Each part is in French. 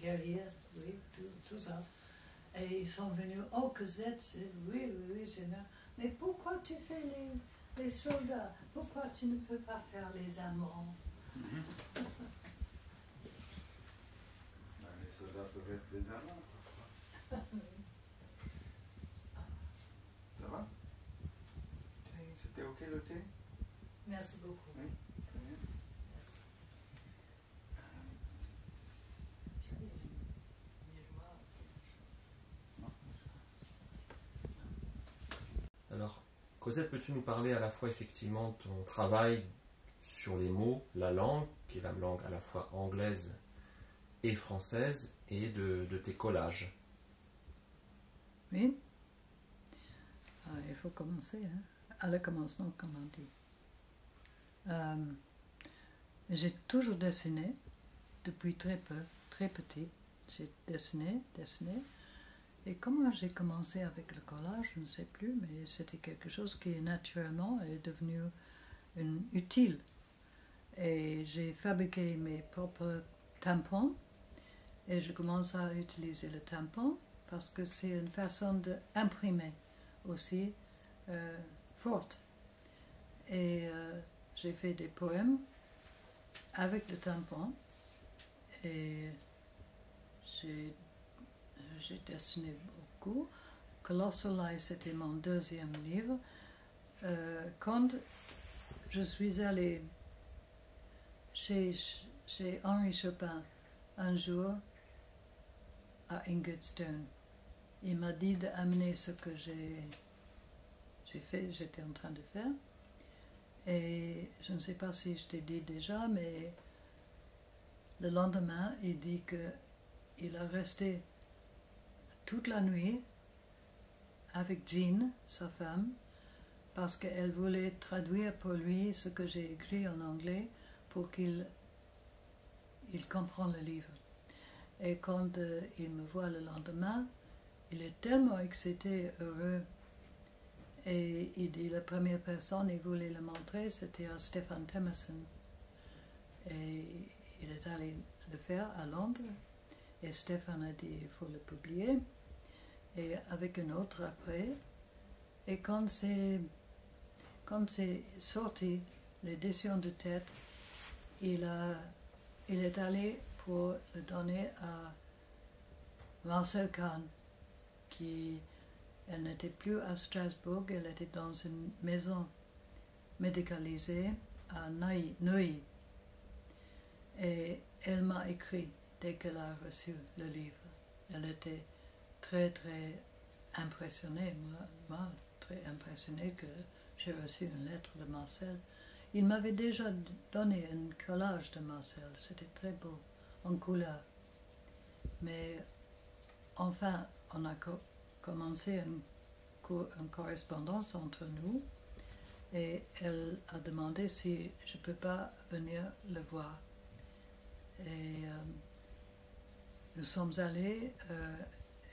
derrière, oui, tout ça. Et ils sont venus, oh Cosette, oui, c'est bien. Mais pourquoi tu fais les soldats? Pourquoi tu ne peux pas faire les amants? Les soldats peuvent être des amants. Ça va? C'était ok le thé? Merci beaucoup. Oui, très bien. Merci. Alors, Cosette, peux-tu nous parler à la fois effectivement de ton travail sur les mots, la langue, qui est la langue à la fois anglaise et française, et de tes collages? Oui. Il faut commencer, hein, à le commencement, comme on dit. J'ai toujours dessiné, depuis très petit. J'ai dessiné. Et comment j'ai commencé avec le collage, je ne sais plus, mais c'était quelque chose qui naturellement est devenu utile. Et j'ai fabriqué mes propres tampons et je commence à utiliser le tampon parce que c'est une façon d'imprimer aussi forte. Et j'ai fait des poèmes avec le tampon et j'ai dessiné beaucoup. Colossal Lies, c'était mon deuxième livre. Quand je suis allée chez Henri Chopin un jour à Ingoodstone, il m'a dit d'amener ce que j'étais en train de faire. Et je ne sais pas si je t'ai dit déjà, mais le lendemain, il dit qu'il a resté toute la nuit avec Jean, sa femme, parce qu'elle voulait traduire pour lui ce que j'ai écrit en anglais pour qu'il comprenne le livre. Et quand il me voit le lendemain, il est tellement excité, heureux. Et il dit, la première personne, il voulait le montrer, c'était à Stephen Temerson. Et il est allé le faire à Londres. Et Stephen a dit, il faut le publier. Et avec un autre après. Et quand c'est sorti, l'édition de tête, il est allé pour le donner à Marcel Kahn, elle n'était plus à Strasbourg, elle était dans une maison médicalisée à Neuilly. Et elle m'a écrit dès qu'elle a reçu le livre. Elle était très très impressionnée, moi très impressionnée que j'ai reçu une lettre de Marcel. Il m'avait déjà donné un collage de Marcel, c'était très beau, en couleur. Mais enfin, on a commencé une correspondance entre nous et elle a demandé si je ne peux pas venir le voir. Et nous sommes allés,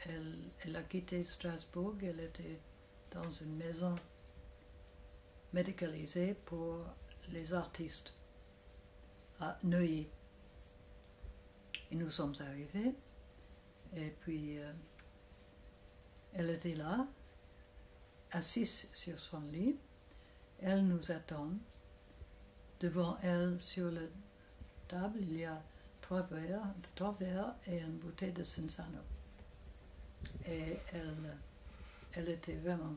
elle a quitté Strasbourg, elle était dans une maison médicalisée pour les artistes à Neuilly. Et nous sommes arrivés et puis elle était là, assise sur son lit. Elle nous attend. Devant elle, sur la table, il y a trois verres et une bouteille de Cinzano. Et elle était vraiment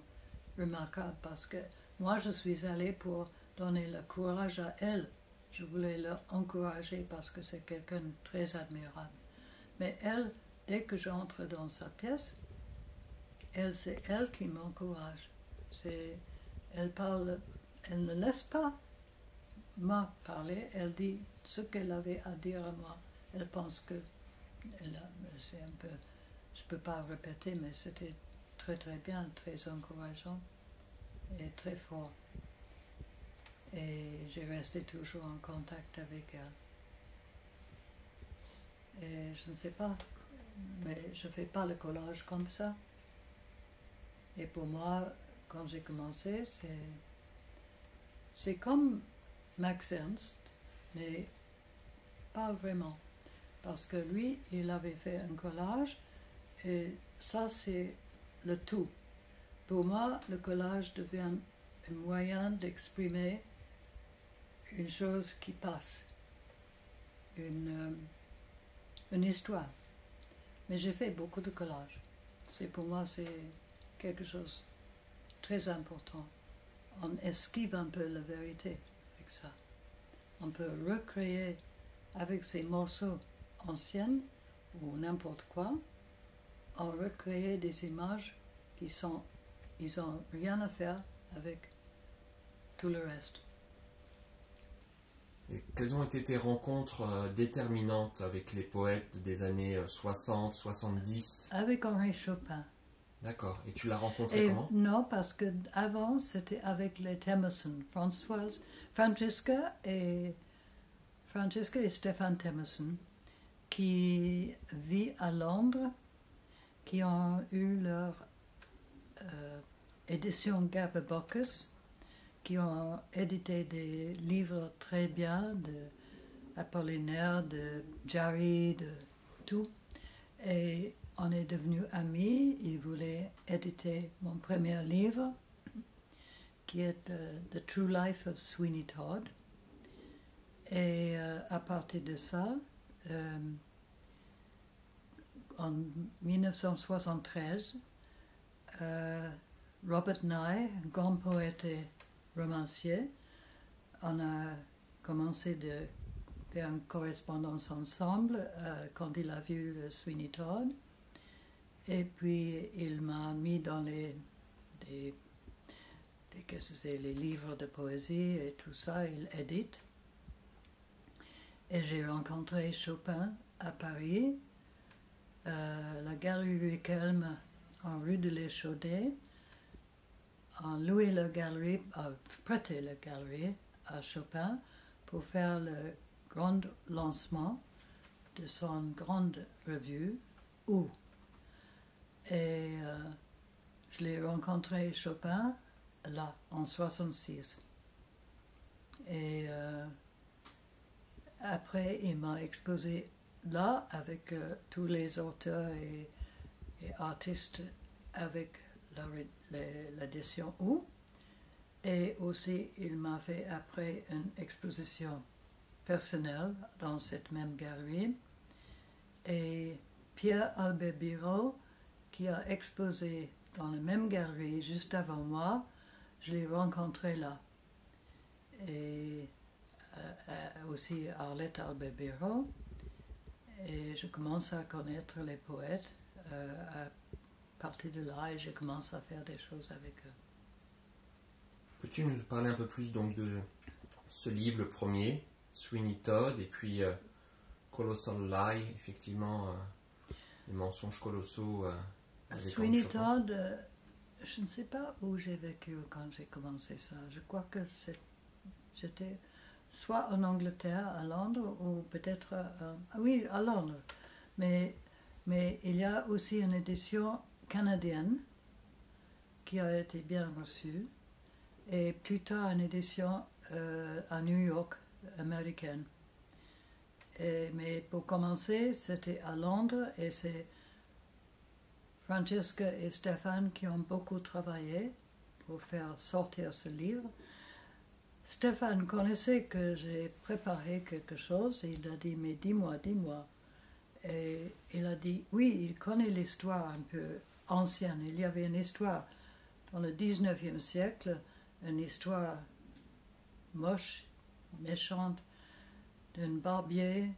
remarquable parce que moi, je suis allée pour donner le courage à elle. Je voulais l'encourager parce que c'est quelqu'un de très admirable. Mais elle, dès que j'entre dans sa pièce, c'est elle qui m'encourage. Elle parle, elle ne laisse pas moi parler, elle dit ce qu'elle avait à dire à moi. Elle pense que, c'est un peu, je ne peux pas répéter, mais c'était très très bien, très encourageant et très fort. Et j'ai resté toujours en contact avec elle. Et je ne sais pas, mais je ne fais pas le collage comme ça. Et pour moi, quand j'ai commencé, c'est comme Max Ernst, mais pas vraiment. parce que lui, il avait fait un collage, et ça, c'est le tout. Pour moi, le collage devient un moyen d'exprimer une chose qui passe, une histoire. Mais j'ai fait beaucoup de collages. Pour moi, c'est quelque chose de très important. On esquive un peu la vérité avec ça. On peut recréer avec ces morceaux anciens ou n'importe quoi, on recréer des images qui sont, ils n'ont rien à faire avec tout le reste. Et quelles ont été tes rencontres déterminantes avec les poètes des années 60, 70? Avec Henri Chopin. D'accord. Et tu l'as rencontré comment? Non, parce que avant c'était avec les Temerson, Francesca et Stéphane Temerson, qui vit à Londres, qui ont eu leur édition Garbe Bocchus, qui ont édité des livres très bien de Apollinaire, de Jarry, de tout. Et on est devenus amis. Il voulait éditer mon premier livre, qui est The True Life of Sweeney Todd. Et à partir de ça, en 1973, Robert Nye, un grand poète et romancier, on a commencé de faire une correspondance ensemble quand il a vu Sweeney Todd. Et puis il m'a mis dans les livres de poésie et tout ça, il édite. Et j'ai rencontré Chopin à Paris, la galerie Wilhelm en rue de l'Échaudé. On louait la galerie, prêté la galerie à Chopin pour faire le grand lancement de son grande revue, Où. Et je l'ai rencontré Chopin là, en 1966. Et après, il m'a exposé là avec tous les auteurs et artistes avec l'édition Où. Et aussi, il m'a fait après une exposition personnelle dans cette même galerie. Et Pierre Albert Biro, qui a exposé dans la même galerie juste avant moi, je l'ai rencontré là. Et aussi Arlette Albert Biro. Et je commence à connaître les poètes à partir de là, et je commence à faire des choses avec eux. Peux-tu nous parler un peu plus donc de ce livre, le premier, Sweeney Todd, et puis Colossal Lie, effectivement, les mensonges colossaux. Sweeney Todd, je ne sais pas où j'ai vécu quand j'ai commencé ça. Je crois que j'étais soit en Angleterre, à Londres, ou peut-être... oui, à Londres. Mais il y a aussi une édition canadienne qui a été bien reçue, et plus tard une édition à New York, américaine. Mais pour commencer, c'était à Londres, et c'est Francesca et Stéphane qui ont beaucoup travaillé pour faire sortir ce livre. Stéphane connaissait que j'ai préparé quelque chose, et il a dit, mais dis-moi. Et il a dit, oui, il connaît l'histoire un peu ancienne. Il y avait une histoire dans le 19e siècle, une histoire moche, méchante, d'un barbier.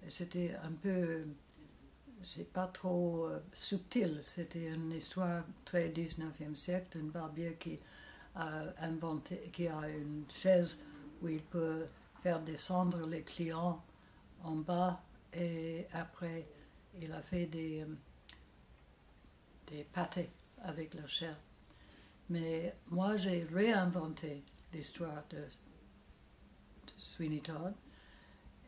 Et c'était un peu, c'est pas trop subtil, c'était une histoire très 19e siècle, d'un barbier qui a une chaise où il peut faire descendre les clients en bas, et après il a fait des pâtés avec la chair. Mais moi j'ai réinventé l'histoire de Sweeney Todd,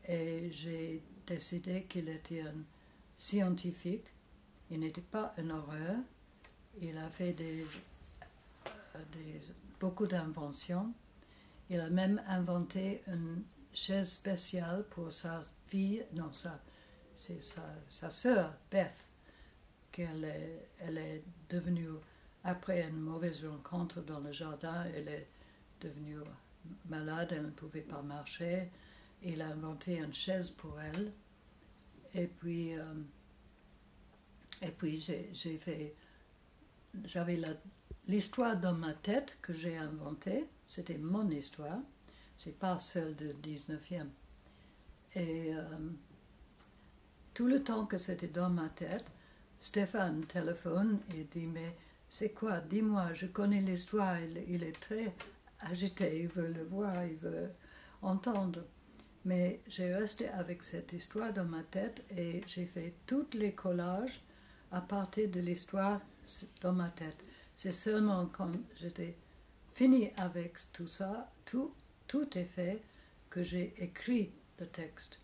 et j'ai décidé qu'il était un scientifique, il n'était pas un horreur, il a fait beaucoup d'inventions. Il a même inventé une chaise spéciale pour sa c'est sa sœur, Beth, elle est devenue, après une mauvaise rencontre dans le jardin, elle est devenue malade, elle ne pouvait pas marcher. Il a inventé une chaise pour elle. Et puis j'avais l'histoire dans ma tête que j'ai inventée. C'était mon histoire. C'est pas celle du 19e. Et tout le temps que c'était dans ma tête, Stéphane téléphone et dit, mais c'est quoi? Dis-moi, je connais l'histoire. Il est très agité, il veut le voir, il veut entendre. Mais j'ai resté avec cette histoire dans ma tête et j'ai fait tous les collages à partir de l'histoire dans ma tête. C'est seulement quand j'étais fini avec tout ça, tout est fait, que j'ai écrit le texte.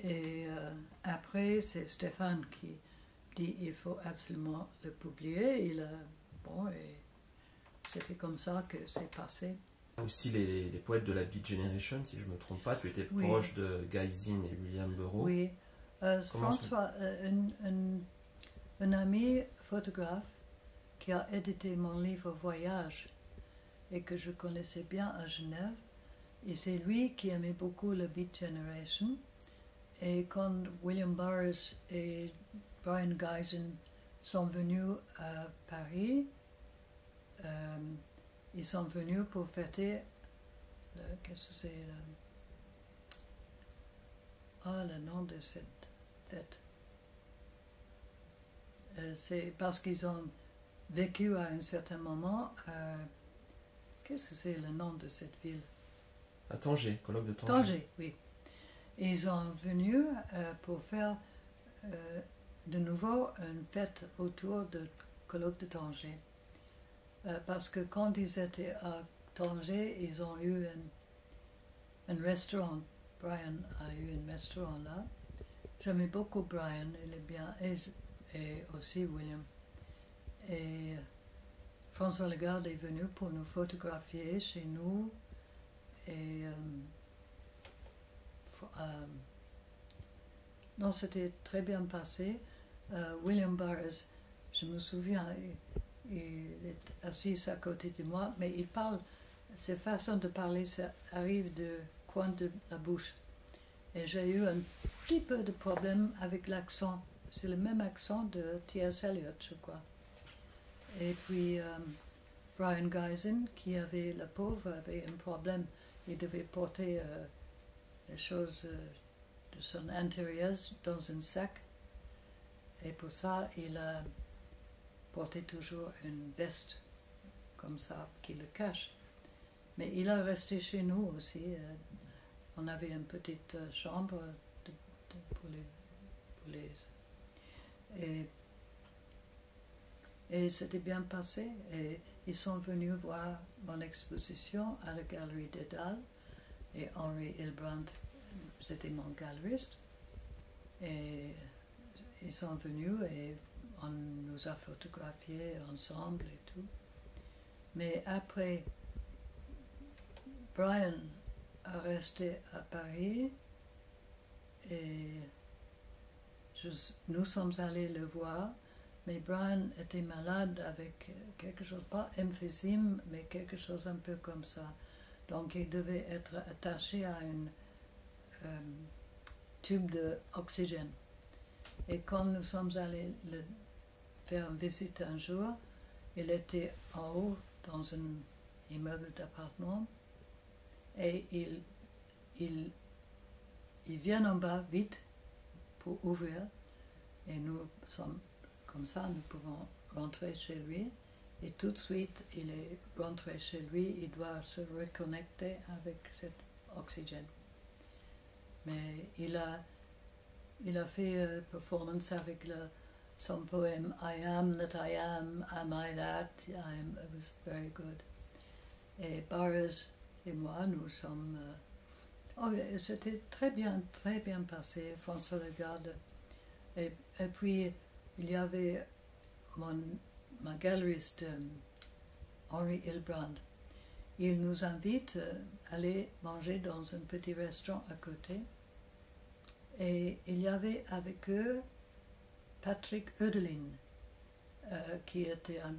Et après, c'est Stéphane qui dit il faut absolument le publier. Et c'était comme ça que c'est passé. Aussi les poètes de la Beat Generation, si je ne me trompe pas, tu étais proche de Guy Zinn et William Burroughs. Oui, François, un ami photographe qui a édité mon livre Voyage et que je connaissais bien à Genève, et c'est lui qui aimait beaucoup la Beat Generation. Et quand William Burroughs et Brian Gysin sont venus à Paris, ils sont venus pour fêter, qu'est-ce que c'est, le nom de cette fête. C'est parce qu'ils ont vécu à un certain moment, qu'est-ce que c'est le nom de cette ville? À Tanger, colloque de Tanger. Tanger, oui. Ils sont venus pour faire de nouveau une fête autour du colloque de Tanger. Parce que quand ils étaient à Tanger, ils ont eu un restaurant. Brian a eu un restaurant là. J'aimais beaucoup Brian, il est bien, et aussi William. Et François Lagarde est venu pour nous photographier chez nous. Et non, c'était très bien passé. William Burroughs, je me souviens, il est assis à côté de moi, mais il parle, ses façons de parler, ça arrive du coin de la bouche. Et j'ai eu un petit peu de problème avec l'accent. C'est le même accent de T.S. Eliot, je crois. Et puis Brian Gysin, qui avait, le pauvre, avait un problème. Il devait porter les choses de son intérieur dans un sac. Et pour ça, il a porté toujours une veste comme ça qui le cache. Mais il a resté chez nous aussi. On avait une petite chambre pour les et c'était bien passé. Et ils sont venus voir mon exposition à la Galerie des Dalles. Et Henri Hillebrand, c'était mon galeriste. Et ils sont venus et on nous a photographiés ensemble et tout. Mais après, Brian a resté à Paris et nous sommes allés le voir. Mais Brian était malade avec quelque chose, pas emphysème, mais quelque chose un peu comme ça. Donc il devait être attaché à une tube d'oxygène. Et quand nous sommes allés le faire une visite un jour, il était en haut dans un immeuble d'appartement et il vient en bas vite pour ouvrir et nous sommes comme ça, nous pouvons rentrer chez lui et tout de suite il est rentré chez lui, il doit se reconnecter avec cet oxygène. Mais il a fait une performance avec son poème I am that I am I that, it was very good. Et Burroughs et moi, nous sommes... c'était très bien passé, François Lagarde. Et puis, il y avait ma galeriste, Henri Hillebrand. Il nous invite à aller manger dans un petit restaurant à côté. Et il y avait avec eux Patrick Hölderlin, qui était un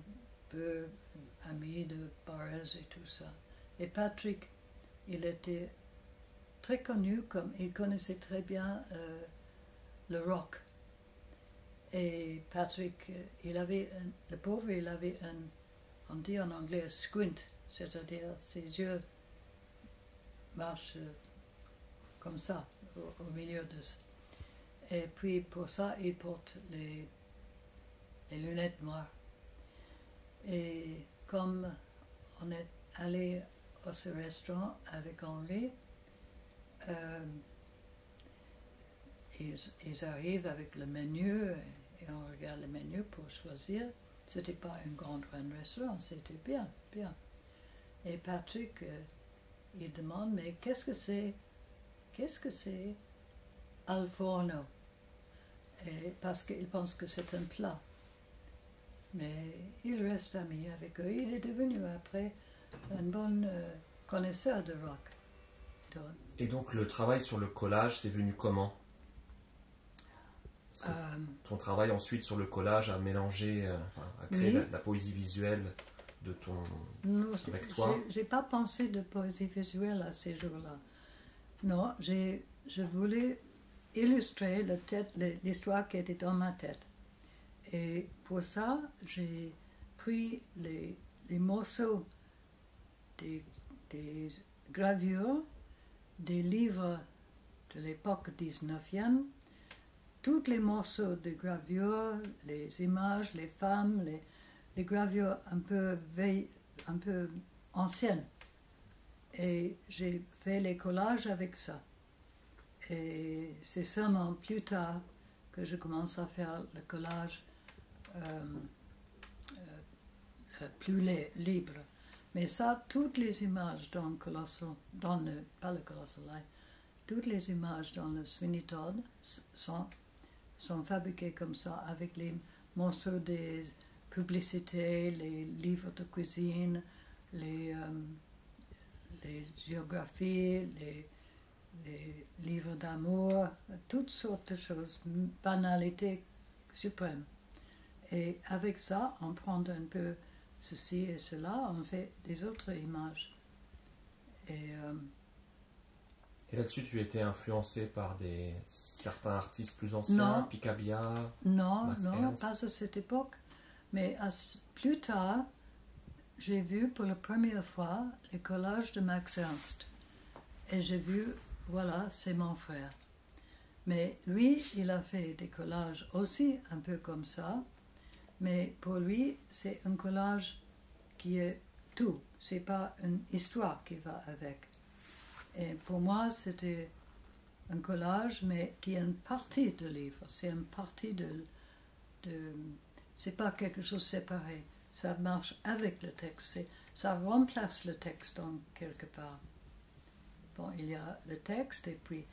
peu ami de Barres et tout ça. Et Patrick, il était très connu comme il connaissait très bien le rock. Et Patrick, le pauvre, il avait on dit en anglais un squint, c'est-à-dire ses yeux marchent comme ça, au milieu de ça. Et puis pour ça, il porte les lunettes noires. Et comme on est allé à ce restaurant avec Henri, ils arrivent avec le menu et on regarde le menu pour choisir. C'était pas un grand restaurant, c'était bien, bien. Et Patrick, il demande, mais qu'est-ce que c'est al forno? Et parce qu'il pense que c'est un plat. Mais il reste ami avec eux. Il est devenu après un bon connaisseur de rock. Et donc le travail sur le collage, c'est venu comment? Ton travail ensuite sur le collage a mélangé, a créé la poésie visuelle de ton avec toi. J'ai pas pensé de poésie visuelle à ces jours-là. Non, je voulais illustrer l'histoire qui était dans ma tête. Et pour ça, j'ai pris les morceaux des gravures, des livres de l'époque 19e, tous les morceaux de gravures, les images, les femmes, les gravures un peu anciennes. Et j'ai fait les collages avec ça. Et c'est seulement plus tard que je commence à faire le collage plus libre. Mais ça, toutes les images dans toutes les images dans le Sweeney Todd sont fabriquées comme ça, avec les morceaux des publicités, les livres de cuisine, les géographies, les livres d'amour, toutes sortes de choses, banalité suprême. Et avec ça, on prend un peu ceci et cela, on fait des autres images. Et là-dessus, tu étais influencé par certains artistes plus anciens, Picabia, non, pas à cette époque. Mais plus tard, j'ai vu pour la première fois les collages de Max Ernst. Et j'ai vu, voilà, c'est mon frère. Mais lui, il a fait des collages aussi un peu comme ça. Mais pour lui, c'est un collage qui est tout. C'est pas une histoire qui va avec. Et pour moi, c'était un collage, mais qui est une partie du livre. C'est une partie c'est pas quelque chose de séparé. Ça marche avec le texte. Ça remplace le texte en quelque part. Bon, il y a le texte, et puis,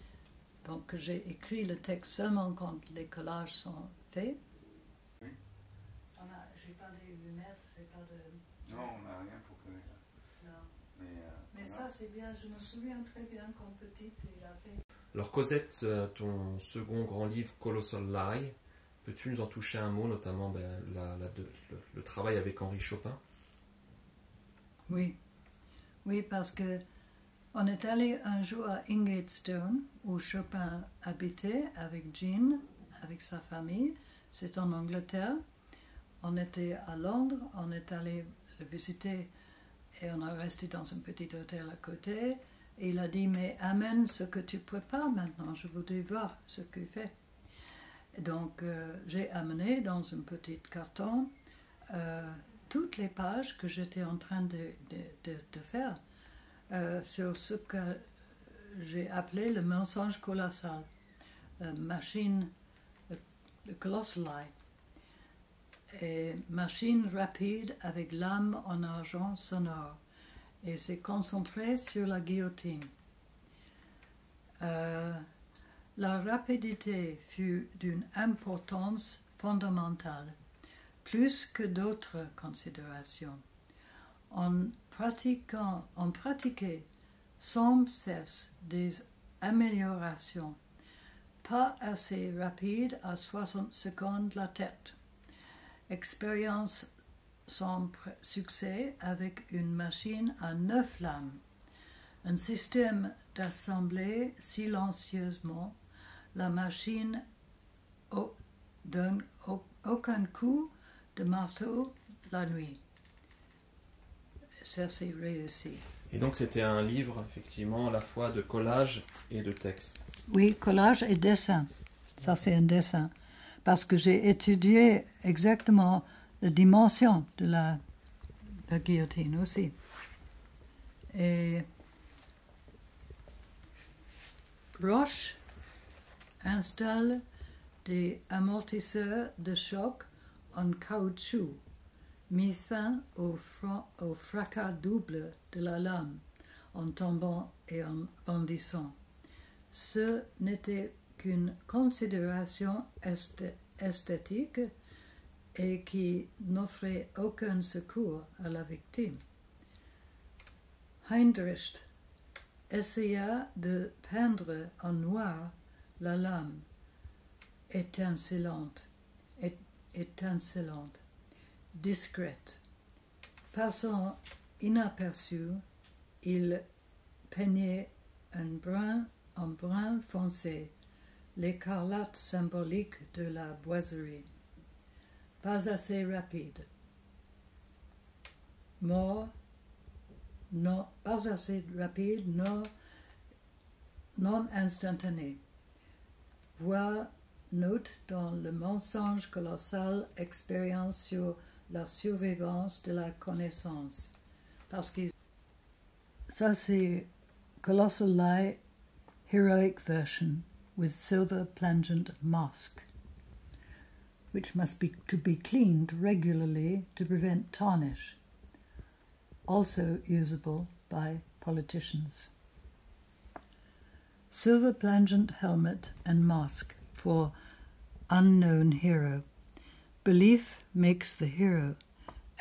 donc j'ai écrit le texte seulement quand les collages sont faits. Oui. J'ai pas de lunettes, j'ai pas de... Non, on n'a rien pour connaître. Non. Mais on ça, c'est bien, je me souviens très bien quand petite, il a fait... Alors Cosette, ton second grand livre, Colossal Lie, peux-tu nous en toucher un mot, notamment le travail avec Henri Chopin? Oui, parce que on est allé un jour à Ingatestone, où Chopin habitait avec Jean, avec sa famille. C'est en Angleterre. On était à Londres, on est allé le visiter et on a resté dans un petit hôtel à côté. Et il a dit, mais amène ce que tu prépares maintenant, je voudrais voir ce qu'il fait. Et donc j'ai amené dans un petit carton toutes les pages que j'étais en train de faire. Sur ce que j'ai appelé le mensonge colossal, machine, le colossal lie, et machine rapide avec lame en argent sonore, et c'est concentré sur la guillotine. La rapidité fut d'une importance fondamentale, plus que d'autres considérations. On pratiquait sans cesse des améliorations, pas assez rapide à 60 secondes la tête. Expérience sans succès avec une machine à 9 lames. Un système d'assembler silencieusement la machine donne aucun coup de marteau la nuit. Ça, c'est réussi. Et donc c'était un livre, effectivement, à la fois de collage et de texte. Oui, collage et dessin. Ça, c'est un dessin. Parce que j'ai étudié exactement la dimension de la guillotine aussi. Et Roche installe des amortisseurs de choc en caoutchouc, mis fin au fracas double de la lame en tombant et en bondissant. Ce n'était qu'une considération esthétique et qui n'offrait aucun secours à la victime. Heinrich essaya de peindre en noir la lame étincelante, discrète. Passant inaperçu, il peignait en brun foncé l'écarlate symbolique de la boiserie. Pas assez rapide. Pas assez rapide, non instantané. Voir note dans le mensonge colossal, expérience sur la survivance de la connaissance. Parce que ça c'est Colossal Lie, heroic version with silver plangent mask, which must be cleaned regularly to prevent tarnish. Also usable by politicians. Silver plangent helmet and mask for unknown hero. Belief makes the hero,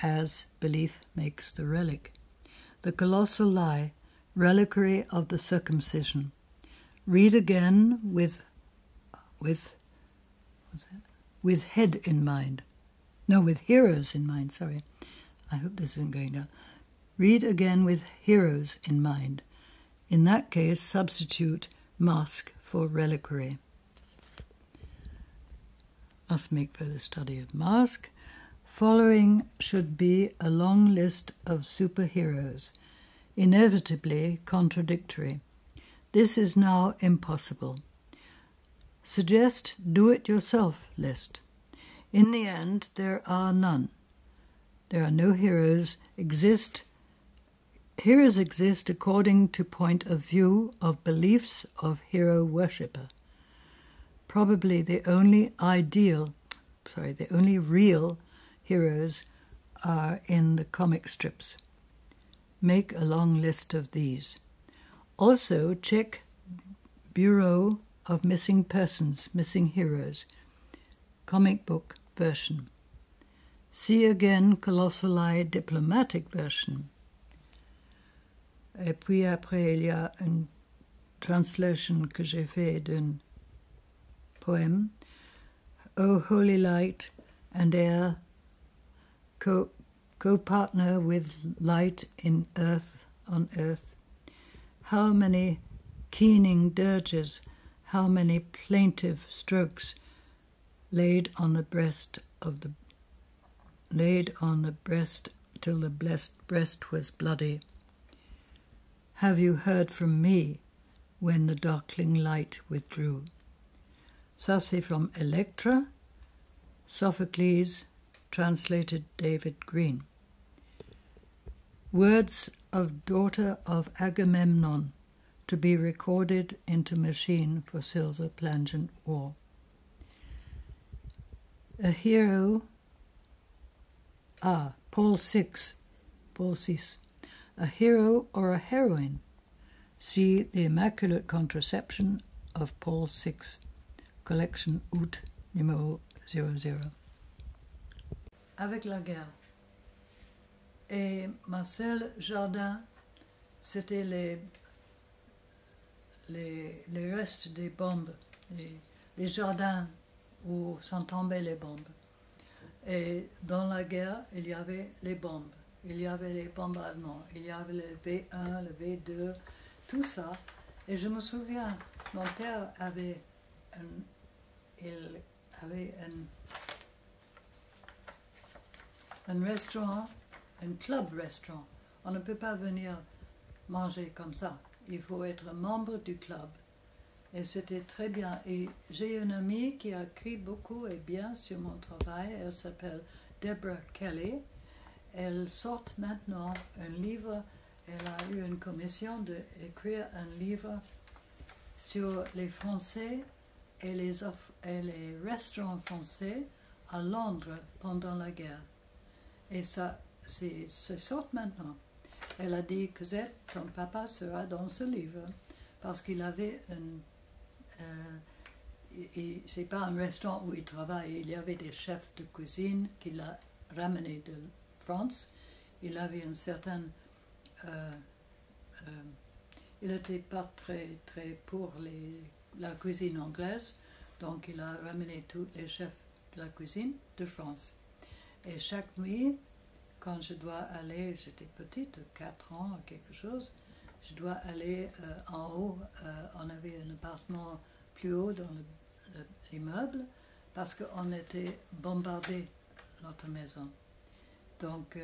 as belief makes the relic. The Colossal Lie, reliquary of the circumcision. Read again with head in mind. No, with heroes in mind, sorry. I hope this isn't going down. Read again with heroes in mind. In that case, substitute mask for reliquary. Must make further study of mask. Following should be a long list of superheroes, inevitably contradictory. This is now impossible. Suggest do-it-yourself list. In the end, there are none. There are no heroes. Heroes exist according to point of view of beliefs of hero worshipper. Probably the only real heroes are in the comic strips. Make a long list of these. Also check Bureau of Missing Persons, Missing Heroes, comic book version. See again Colossal Lie diplomatic version. Et puis après, il y a une translation que j'ai fait d'un poème. O holy light and air, co-partner with light in earth, on earth. How many keening dirges, how many plaintive strokes laid on the breast till the blessed breast was bloody. Have you heard from me when the darkling light withdrew? Ça c'est from Electra, Sophocles, translated David Green. Words of daughter of Agamemnon to be recorded into machine for silver plangent war. A hero, Paul VI, a hero or a heroine. See the Immaculate Contraception of Paul VI, collection août numéro 00. Avec la guerre. Et Marcel Jardin, c'était les restes des bombes, les jardins où sont tombées les bombes. Et dans la guerre, il y avait les bombes, il y avait les bombardements, il y avait le V1, le V2, tout ça. Et je me souviens, mon père avait un restaurant, un club restaurant. On ne peut pas venir manger comme ça. Il faut être membre du club. Et c'était très bien. Et j'ai une amie qui a écrit beaucoup et bien sur mon travail. Elle s'appelle Deborah Kelly. Elle sort maintenant un livre. Elle a eu une commission d'écrire un livre sur les Français et les restaurants français à Londres pendant la guerre. Et ça sort maintenant. Elle a dit que ton papa sera dans ce livre parce qu'il avait c'est pas un restaurant où il travaille, il y avait des chefs de cuisine qu'il a ramenés de France. Il avait une certaine... il n'était pas très pour la cuisine anglaise, donc il a ramené tous les chefs de la cuisine de France. Et chaque nuit, quand je dois aller, j'étais petite, 4 ans, quelque chose, je dois aller en haut. On avait un appartement plus haut dans l'immeuble parce qu'on était bombardé, notre maison. Donc,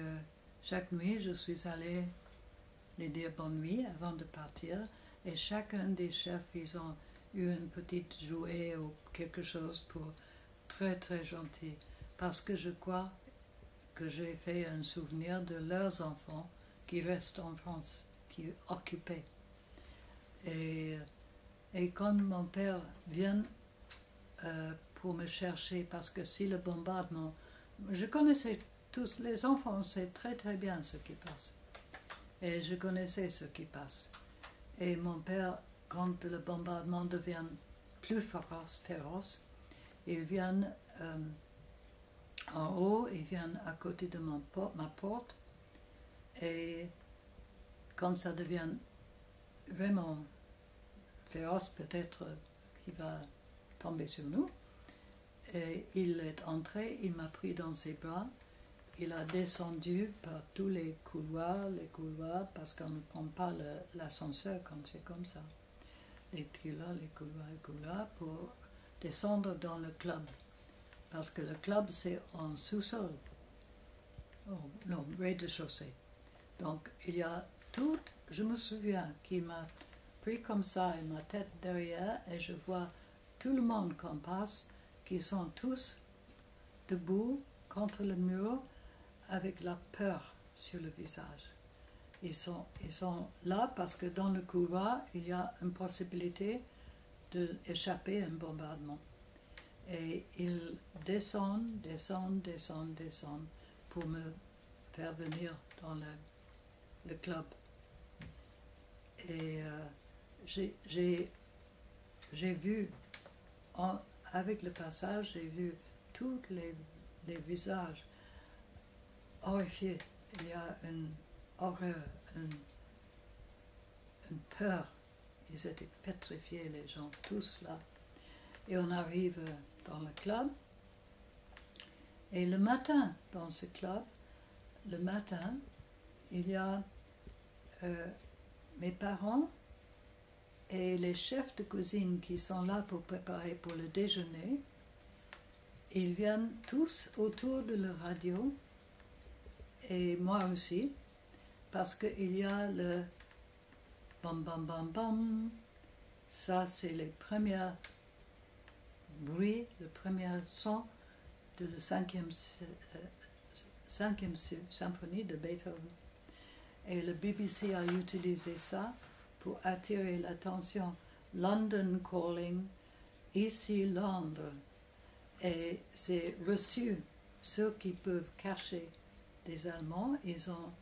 chaque nuit, je suis allée les dire bonne nuit avant de partir. Et chacun des chefs, ils ont eu une petite jouet ou quelque chose pour très très gentil. Parce que je crois que j'ai fait un souvenir de leurs enfants qui restent en France, qui sont occupés. Et quand mon père vient pour me chercher, parce que si le bombardement... Je connaissais tous les enfants, on sait très très bien ce qui passe. Et je connaissais ce qui passe. Et mon père, quand le bombardement devient plus féroce, il vient en haut, il vient à côté de ma porte. Et quand ça devient vraiment féroce, peut-être qu'il va tomber sur nous. Et il est entré, il m'a pris dans ses bras. Il a descendu par tous les couloirs, parce qu'on ne prend pas l'ascenseur quand c'est comme ça. Les couloirs, pour descendre dans le club. Parce que le club, c'est en sous-sol. Non, rez-de-chaussée. Donc, il y a tout, je me souviens qu'il m'a pris comme ça, et ma tête derrière, et je vois tout le monde qu'on passe, qui sont tous debout contre le mur, avec la peur sur le visage. Ils sont là parce que dans le couloir, il y a une possibilité d'échapper à un bombardement. Et ils descendent pour me faire venir dans le club. Et j'ai vu, avec le passage, j'ai vu tous les visages horrifiés. Il y a une horreur, une peur. Ils étaient pétrifiés, les gens, tous là. Et on arrive dans le club. Et le matin, dans ce club, le matin, il y a mes parents et les chefs de cuisine qui sont là pour préparer pour le déjeuner. Ils viennent tous autour de la radio, et moi aussi, parce qu'il y a le bam bam bam bam. Ça, c'est les premiers bruits, le premier son de la cinquième symphonie de Beethoven. Et le BBC a utilisé ça pour attirer l'attention. London calling, ici Londres. Et c'est reçu. Ceux qui peuvent cacher des Allemands, ils ont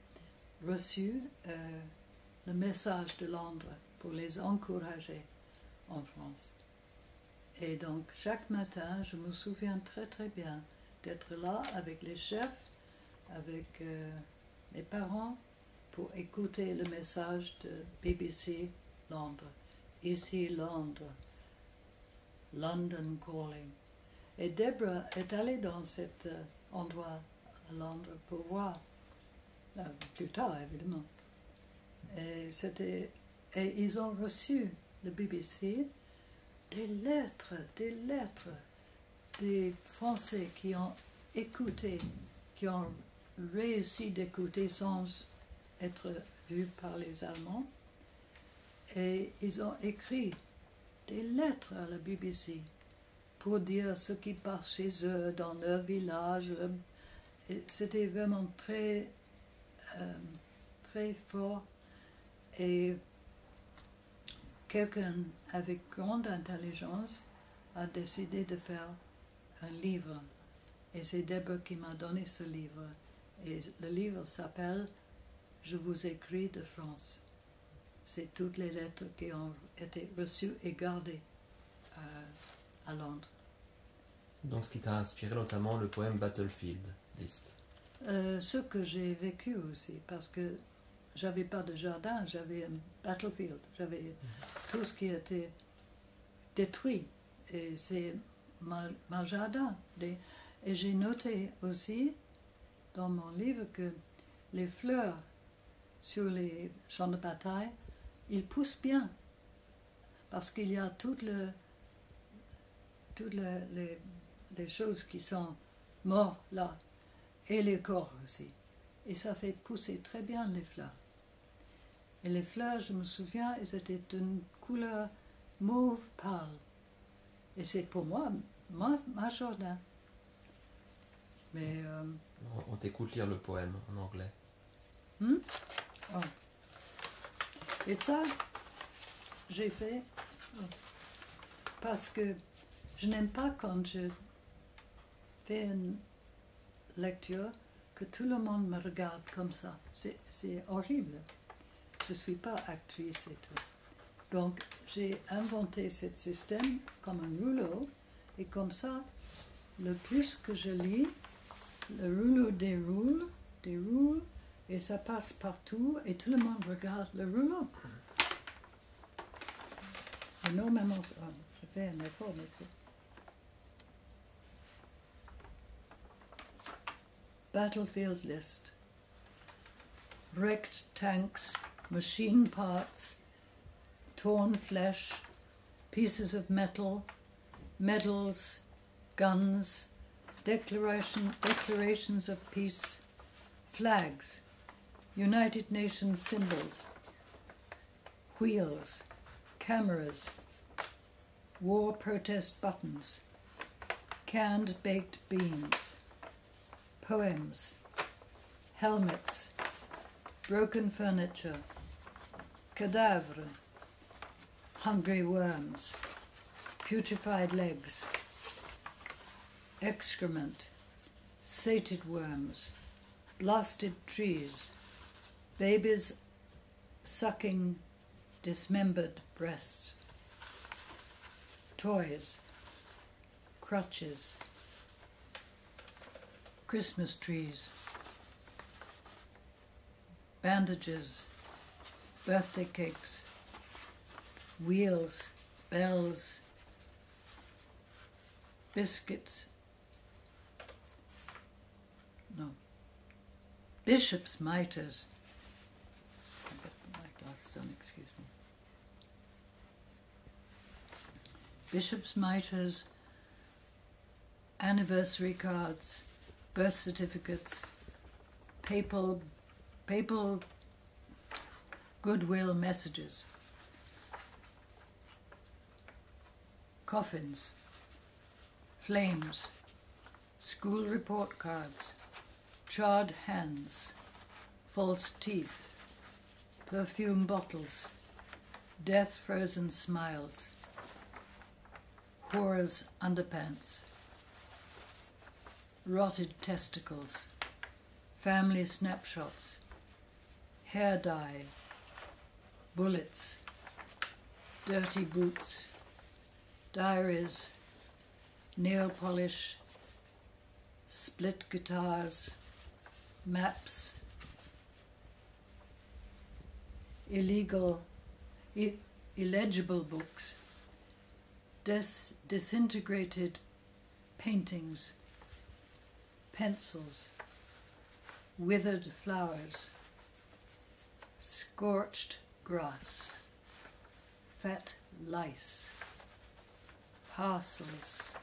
reçu le message de Londres pour les encourager en France. Et donc chaque matin, je me souviens très très bien d'être là avec les chefs, avec les parents, pour écouter le message de BBC Londres. Ici Londres. London Calling. Et Deborah est allée dans cet endroit à Londres pour voir, plus tard évidemment. Et ils ont reçu, le BBC, des lettres des Français qui ont écouté, qui ont réussi d'écouter sans être vus par les Allemands. Et ils ont écrit des lettres à la BBC pour dire ce qui passe chez eux, dans leur village. Et c'était vraiment très, très fort. Et quelqu'un avec grande intelligence a décidé de faire un livre. Et c'est Deborah qui m'a donné ce livre. Et le livre s'appelle « Je vous écris de France ». C'est toutes les lettres qui ont été reçues et gardées à Londres. Donc ce qui t'a inspiré notamment le poème Battlefield, Liszt. Ce que j'ai vécu aussi, parce que j'avais pas de jardin, j'avais un battlefield, j'avais tout ce qui était détruit. Et c'est ma jardin. Et j'ai noté aussi dans mon livre que les fleurs sur les champs de bataille, ils poussent bien. Parce qu'il y a toutes les choses qui sont mortes là. Et les corps aussi. Et ça fait pousser très bien les fleurs. Et les fleurs, je me souviens, elles étaient d'une couleur mauve pâle. Et c'est pour moi, ma jardin. Mais... On t'écoute lire le poème en anglais. Oh. Et ça, j'ai fait parce que je n'aime pas quand je fais une lecture que tout le monde me regarde comme ça. C'est horrible. Je ne suis pas actrice et tout. Donc, j'ai inventé ce système comme un rouleau. Et comme ça, le plus que je lis, le rouleau déroule, et ça passe partout, et tout le monde regarde le rouleau. Et normalement, je fais un effort, mais c'est... Battlefield list. Wrecked tanks, machine parts, torn flesh, pieces of metal, medals, guns, declarations of peace, flags, United Nations symbols, wheels, cameras, war protest buttons, canned baked beans, poems, helmets, broken furniture, cadavres, hungry worms, putrefied legs, excrement, sated worms, blasted trees, babies sucking dismembered breasts, toys, crutches, Christmas trees, bandages, birthday cakes, wheels, bells, biscuits, bishop's mitres. I'll get my glasses on, excuse me. Bishop's mitres, anniversary cards, birth certificates, papal goodwill messages, coffins, flames, school report cards, charred hands, false teeth, perfume bottles, death-frozen smiles, whore's underpants, rotted testicles, family snapshots, hair dye, bullets, dirty boots, diaries, nail polish, split guitars, maps, illegible books, disintegrated paintings, pencils, withered flowers, scorched grass, fat lice, parcels,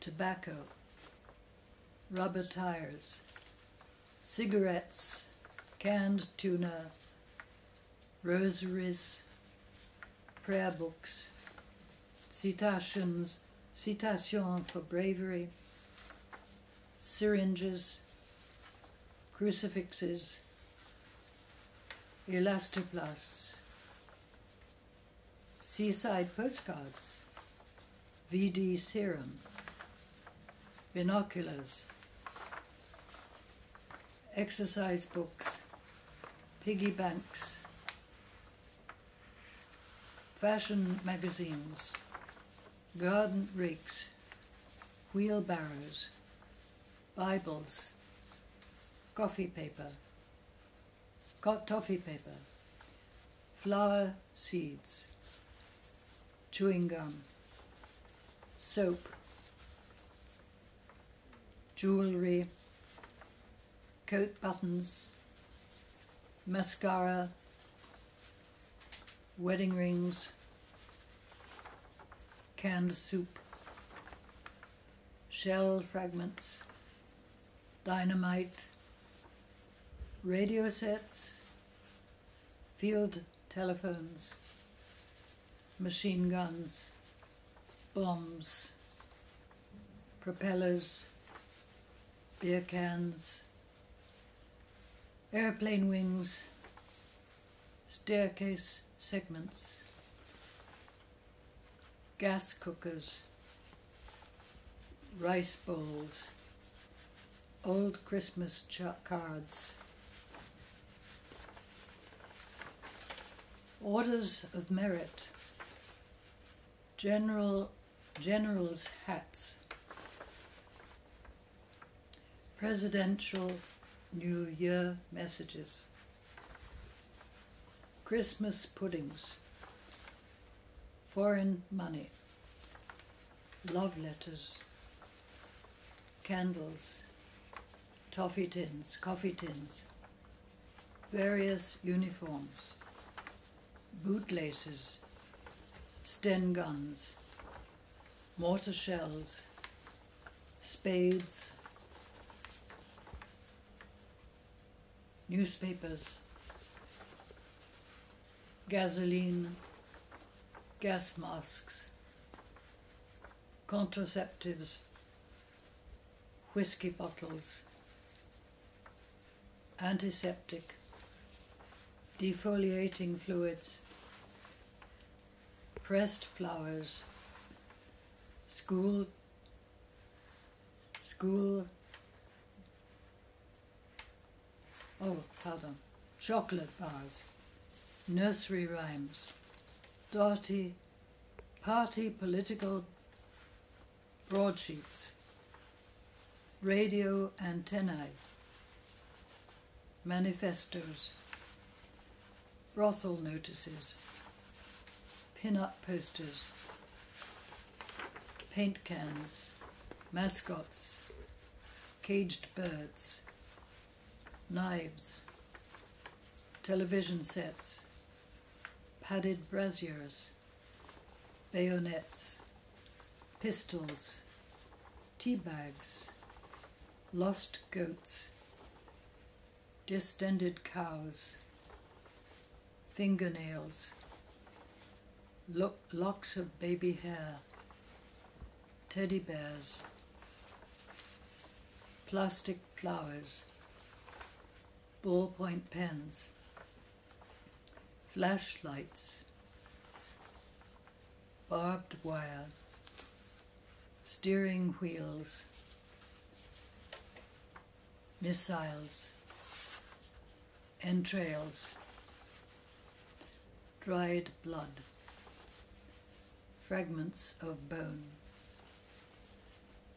tobacco, rubber tires, cigarettes, canned tuna, rosaries, prayer books, citations for bravery, syringes, crucifixes, elastoplasts, seaside postcards, VD serum, binoculars, exercise books, piggy banks, fashion magazines, garden rakes, wheelbarrows, Bibles, toffee paper, flower seeds, chewing gum, soap, jewelry, coat buttons, mascara, wedding rings, canned soup, shell fragments, dynamite, radio sets, field telephones, machine guns, bombs, propellers, beer cans, airplane wings, staircase segments, gas cookers, rice bowls, old Christmas cards, orders of merit, generals' hats, presidential New Year messages, Christmas puddings, foreign money, love letters, candles, coffee tins, various uniforms, bootlaces, Sten guns, mortar shells, spades, newspapers, gasoline, gas masks, contraceptives, whiskey bottles, antiseptic, defoliating fluids, pressed flowers, school, chocolate bars, nursery rhymes, party political broadsheets, radio antennae, manifestos, brothel notices, pin-up posters, paint cans, mascots, caged birds, knives, television sets, padded braziers, bayonets, pistols, tea bags, lost goats, distended cows, fingernails, locks of baby hair, teddy bears, plastic flowers, ballpoint pens, flashlights, barbed wire, steering wheels, missiles, entrails, dried blood, fragments of bone,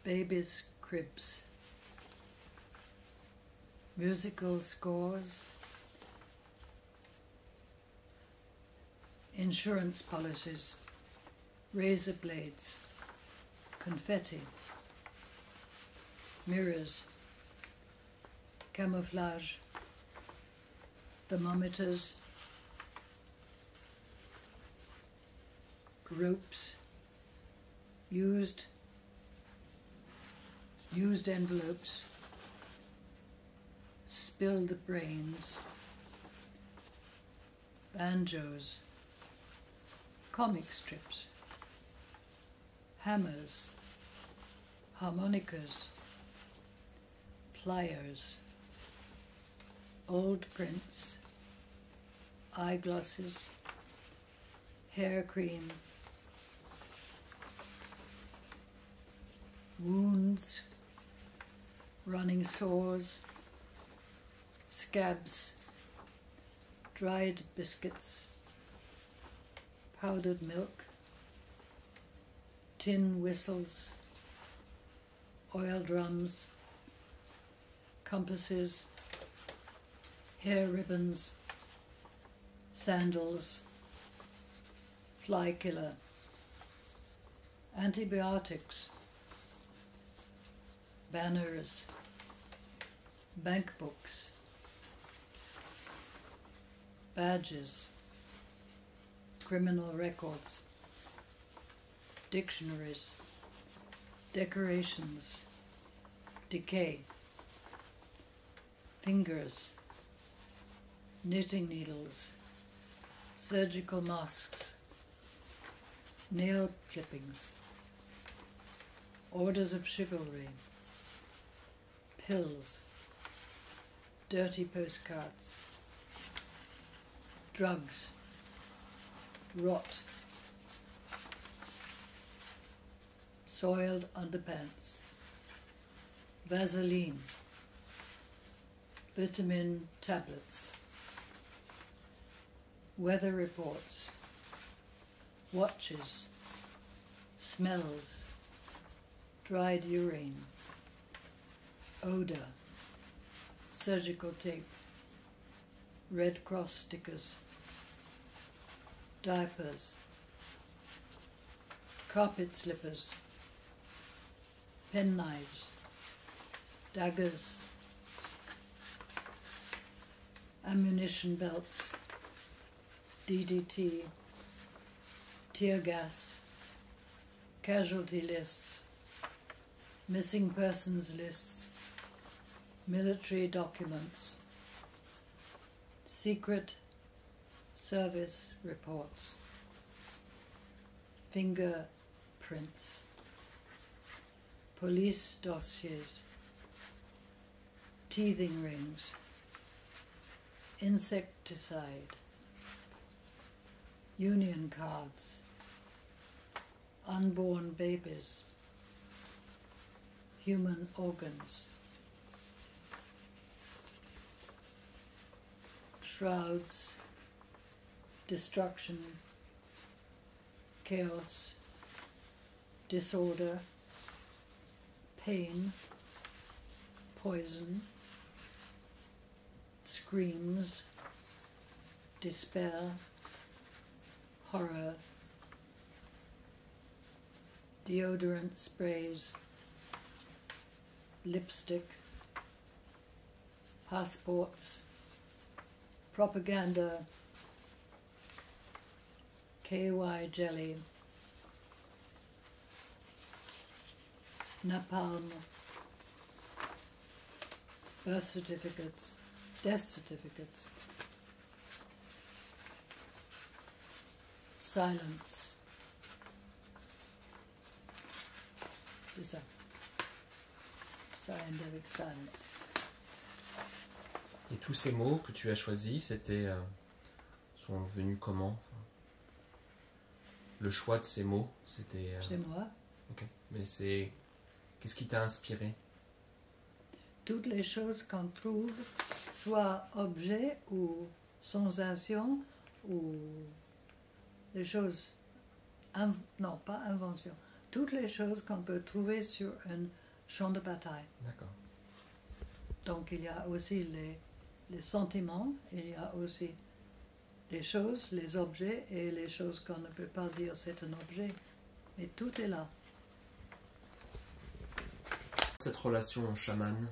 babies' cribs, musical scores, insurance policies, razor blades, confetti, mirrors, camouflage, thermometers, ropes, used envelopes, spilled brains, banjos, comic strips, hammers, harmonicas, pliers, old prints, eyeglasses, hair cream, wounds, running sores, scabs, dried biscuits, powdered milk, tin whistles, oil drums, compasses, hair ribbons, sandals, fly killer, antibiotics, banners, bank books, badges, criminal records, dictionaries, decorations, decay, fingers, knitting needles, surgical masks, nail clippings, orders of chivalry, pills, dirty postcards, drugs, rot, soiled underpants, Vaseline, vitamin tablets, weather reports, watches, smells, dried urine, odor, surgical tape, Red Cross stickers, diapers, carpet slippers, penknives, daggers, ammunition belts, DDT, tear gas, casualty lists, missing persons lists, military documents, secret service reports, fingerprints, police dossiers, teething rings, insecticide, union cards, unborn babies, human organs, shrouds, destruction, chaos, disorder, pain, poison, screams, despair, horror, deodorant sprays, lipstick, passports, propaganda, KY jelly, napalm, birth certificates, death certificates, silence. C'est ça. Scientific silence. Et tous ces mots que tu as choisis, sont venus comment? Le choix de ces mots, c'était... C'est moi. Ok. Mais qu'est-ce qui t'a inspiré? Toutes les choses qu'on trouve, soit objets ou sensations, ou les choses... non, pas invention. Toutes les choses qu'on peut trouver sur un champ de bataille. D'accord. Donc il y a aussi les sentiments, il y a aussi les choses, les objets et les choses qu'on ne peut pas dire c'est un objet, Et tout est là. Cette relation chaman,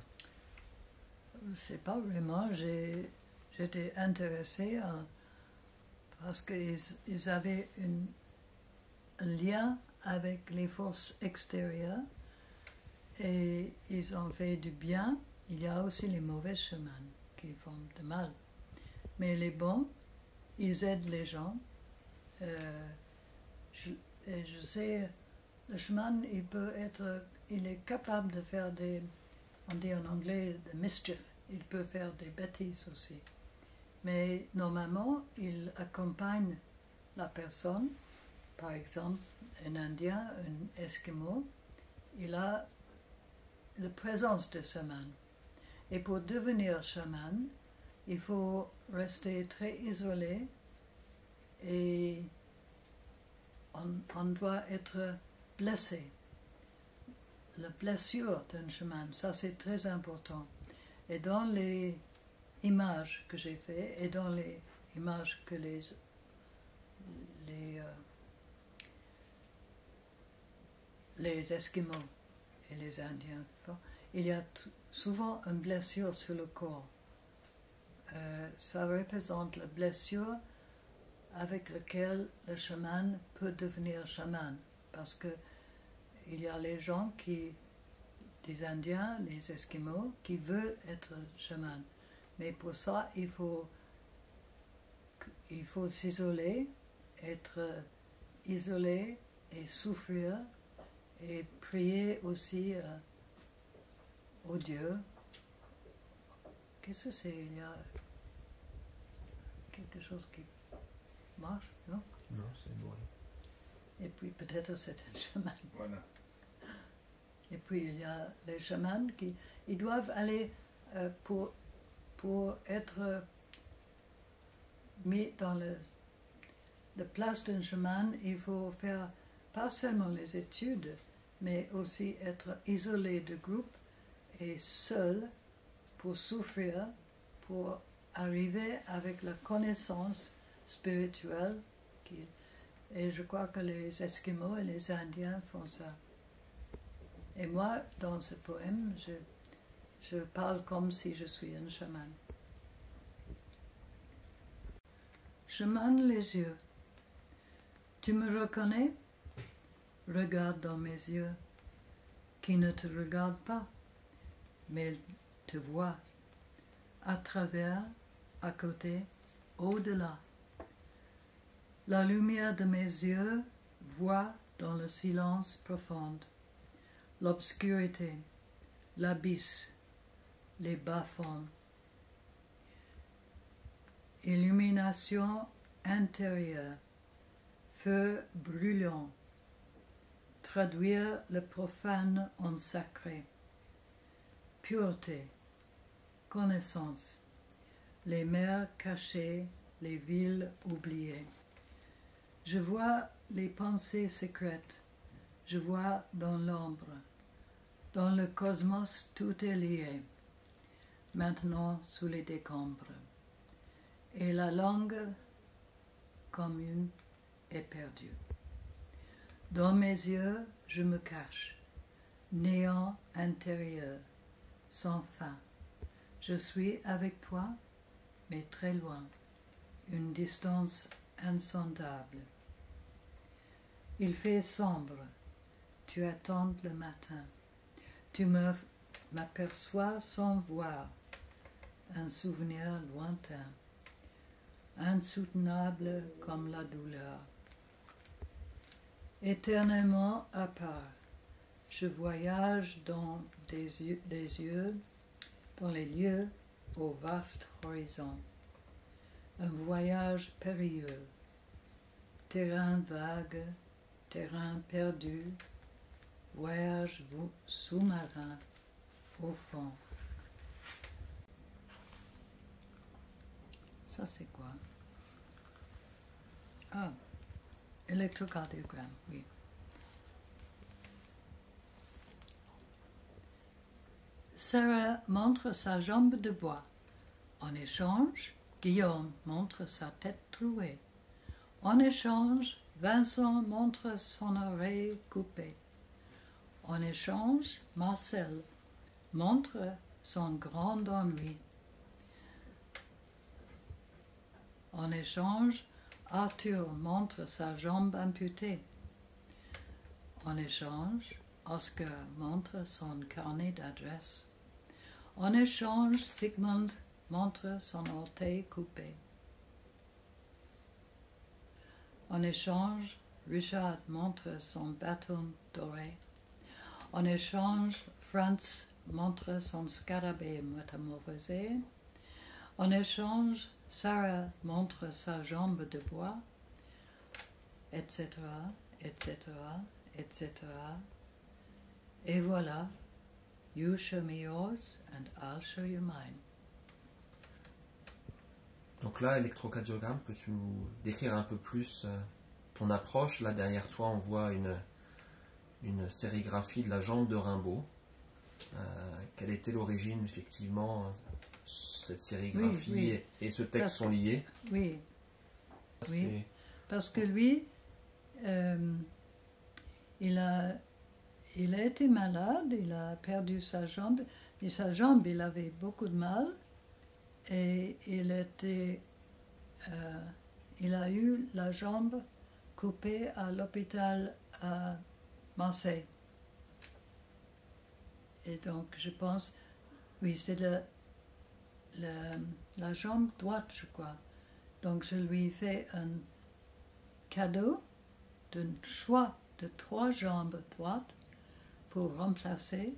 C'est pas vraiment. J'étais intéressée parce qu'ils avaient un lien avec les forces extérieures et ils ont fait du bien. Il y a aussi les mauvais chamans qui font du mal. Mais les bons, ils aident les gens. Je sais, le chaman, il est capable de faire on dit en anglais, the mischief. Il peut faire des bêtises aussi. Mais normalement, il accompagne la personne. Par exemple, un Indien, un Esquimau, il a la présence de chaman. Et pour devenir chaman, il faut rester très isolé et on doit être blessé. La blessure d'un chaman, ça c'est très important. Et dans les images que j'ai faites et dans les images que les Esquimaux et les Indiens font, il y a souvent une blessure sur le corps. Ça représente la blessure avec laquelle le chaman peut devenir chaman. Parce que il y a les gens des Indiens, les Esquimaux, qui veulent être chaman. Mais pour ça, il faut s'isoler, être isolé et souffrir et prier aussi au Dieu. Qu'est-ce que c'est? Il y a quelque chose qui marche, non? non, c'est bon. Et puis peut-être c'est un chaman. Voilà. Et puis il y a les chamans ils doivent aller pour être mis dans la place d'un chaman, il faut faire pas seulement les études, mais aussi être isolé du groupe et seul pour souffrir, pour arriver avec la connaissance spirituelle. Et je crois que les Esquimaux et les Indiens font ça. Et moi, dans ce poème, je parle comme si je suis un chaman. Chaman les yeux. Tu me reconnais? Regarde dans mes yeux, qui ne te regardent pas, mais te voient, à travers, à côté, au-delà. La lumière de mes yeux voit dans le silence profond l'obscurité, l'abysse, les bas-fonds. Illumination intérieure, feu brûlant, traduire le profane en sacré. Pureté, connaissance, les mers cachées, les villes oubliées. Je vois les pensées secrètes, je vois dans l'ombre. Dans le cosmos, tout est lié, maintenant sous les décombres. Et la langue commune est perdue. Dans mes yeux, je me cache, néant intérieur, sans fin. Je suis avec toi, mais très loin, une distance insondable. Il fait sombre, tu attends le matin. Tu m'aperçois sans voir, un souvenir lointain, insoutenable comme la douleur. Éternellement à part, je voyage dans les yeux, dans les lieux au vaste horizon. Un voyage périlleux, terrain vague, terrain perdu, voyage sous-marin au fond. Ça c'est quoi? Ah, électrocardiogramme, oui. Sarah montre sa jambe de bois. En échange, Guillaume montre sa tête trouée. En échange, Vincent montre son oreille coupée. En échange, Marcel montre son grand ennui. En échange, Arthur montre sa jambe amputée. En échange, Oscar montre son carnet d'adresse. En échange, Sigmund montre son orteil coupé. En échange, Richard montre son bâton doré. En échange, Franz montre son scarabée métamorphosé. En échange, Sarah montre sa jambe de bois, etc., etc., etc. Et voilà, you show me yours and I'll show you mine. Donc là, électrocardiogramme, peux-tu nous décrire un peu plus ton approche? Là, derrière toi, on voit une sérigraphie de la jambe de Rimbaud. Quelle était l'origine, effectivement, cette sérigraphie Oui. et ce texte sont liés? Oui, C'est- parce que lui, il a été malade, il a perdu sa jambe, et sa jambe, il avait beaucoup de mal, et il a eu la jambe coupée à l'hôpital à Marseille. Et donc, je pense, oui, c'est la jambe droite, je crois. Donc, je lui fais un cadeau d'un choix de 3 jambes droites pour remplacer.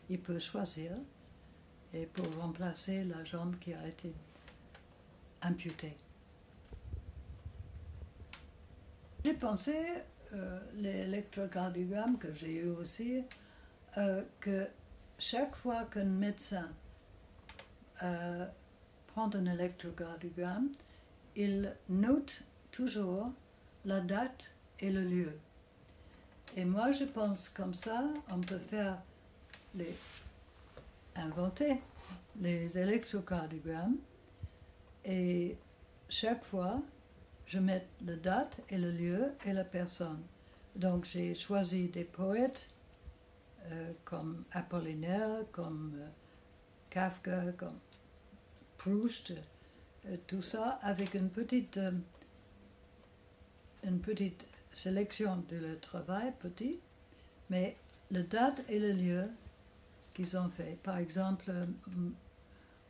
Il peut choisir, et pour remplacer la jambe qui a été amputée. J'ai pensé, l'électrocardiogramme que j'ai eu aussi, que chaque fois qu'un médecin prend un électrocardiogramme, il note toujours la date et le lieu. Et moi, je pense comme ça, on peut inventer les électrocardiogrammes, et chaque fois, je mets la date et le lieu et la personne. Donc, j'ai choisi des poètes comme Apollinaire, comme Kafka, comme Proust, tout ça avec une petite sélection de leur travail, petit, mais la date et le lieu qu'ils ont fait. Par exemple,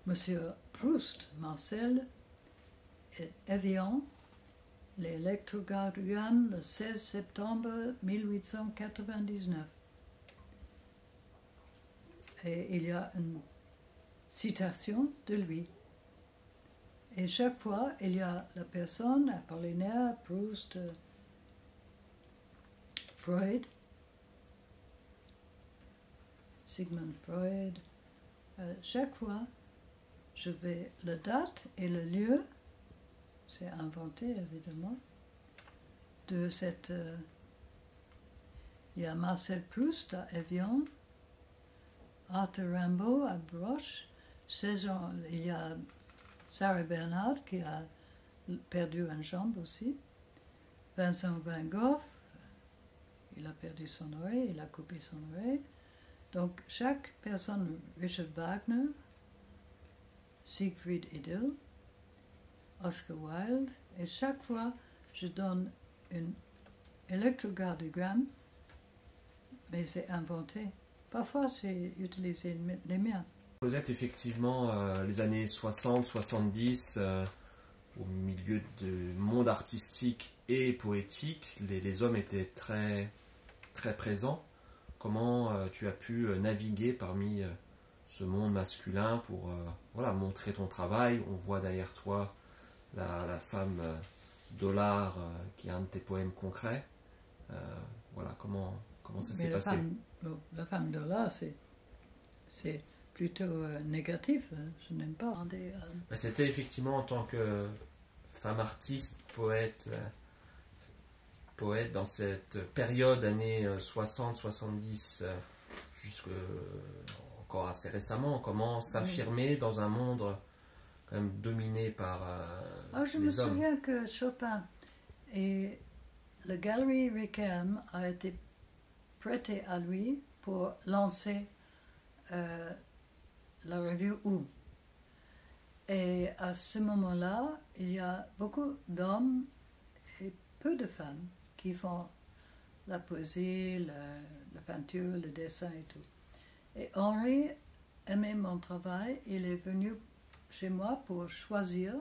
Monsieur Proust, Marcel, Evian, l'électrocardiogramme le 16 septembre 1899. Et il y a une citation de lui. Et chaque fois, il y a la personne, Apollinaire, Proust, Freud, Sigmund Freud. Chaque fois, je vais la date et le lieu, c'est inventé évidemment, de cette... il y a Marcel Proust à Evian, Arthur Rimbaud à Broche, 16 ans, il y a Sarah Bernhardt qui a perdu une jambe aussi, Vincent Van Gogh, il a perdu son oreille, il a coupé son oreille. Donc chaque personne, Richard Wagner, Siegfried Idyll, Oscar Wilde, et chaque fois je donne un électrocardiogramme, mais c'est inventé. Parfois j'ai utilisé les miens. Cosette, effectivement, les années 60, 70, au milieu du monde artistique et poétique, les hommes étaient très, très présents. Comment tu as pu naviguer parmi ce monde masculin pour montrer ton travail? On voit derrière toi la femme Dollard, qui est un de tes poèmes concrets. Comment ça s'est passé? La femme Dollard, c'est plutôt négatif. Je n'aime pas. C'était effectivement en tant que femme artiste, poète dans cette période, années 60-70, jusque encore assez récemment, comment s'affirmer dans un monde quand même dominé par Je les me hommes. souviens que Chopin la galerie Riquelme a été prêtée à lui pour lancer la revue Où. Et à ce moment-là, il y a beaucoup d'hommes et peu de femmes qui font la poésie, la peinture, le dessin et tout. Et Henri aimait mon travail. Il est venu chez moi pour choisir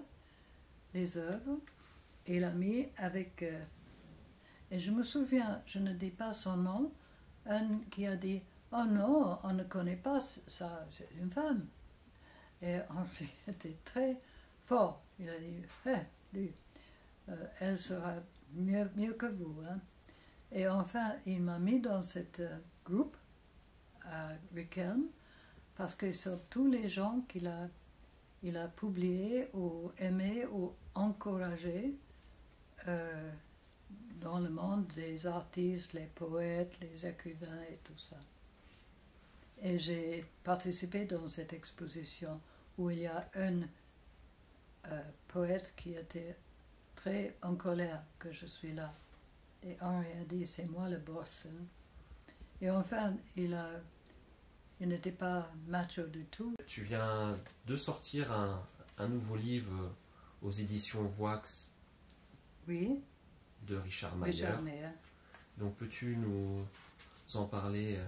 les œuvres. Et il a mis avec... et je me souviens, je ne dis pas son nom, un qui a dit « Oh non, on ne connaît pas ça, c'est une femme ». Et Henri était très fort. Il a dit « lui, elle sera mieux que vous. Hein. » Et enfin, il m'a mis dans cette groupe à Riquelme parce que sont tous les gens qu'il a publiés ou aimés ou encouragés dans le monde des artistes, les poètes, les écrivains et tout ça. Et j'ai participé dans cette exposition où il y a un poète qui était très en colère que je suis là. Et Henri a dit, c'est moi le boss. Hein. Et enfin, il n'était pas macho du tout. Tu viens de sortir un nouveau livre aux éditions Voix Oui, de Richard Mayer. Richard Mayer. Donc peux-tu nous en parler,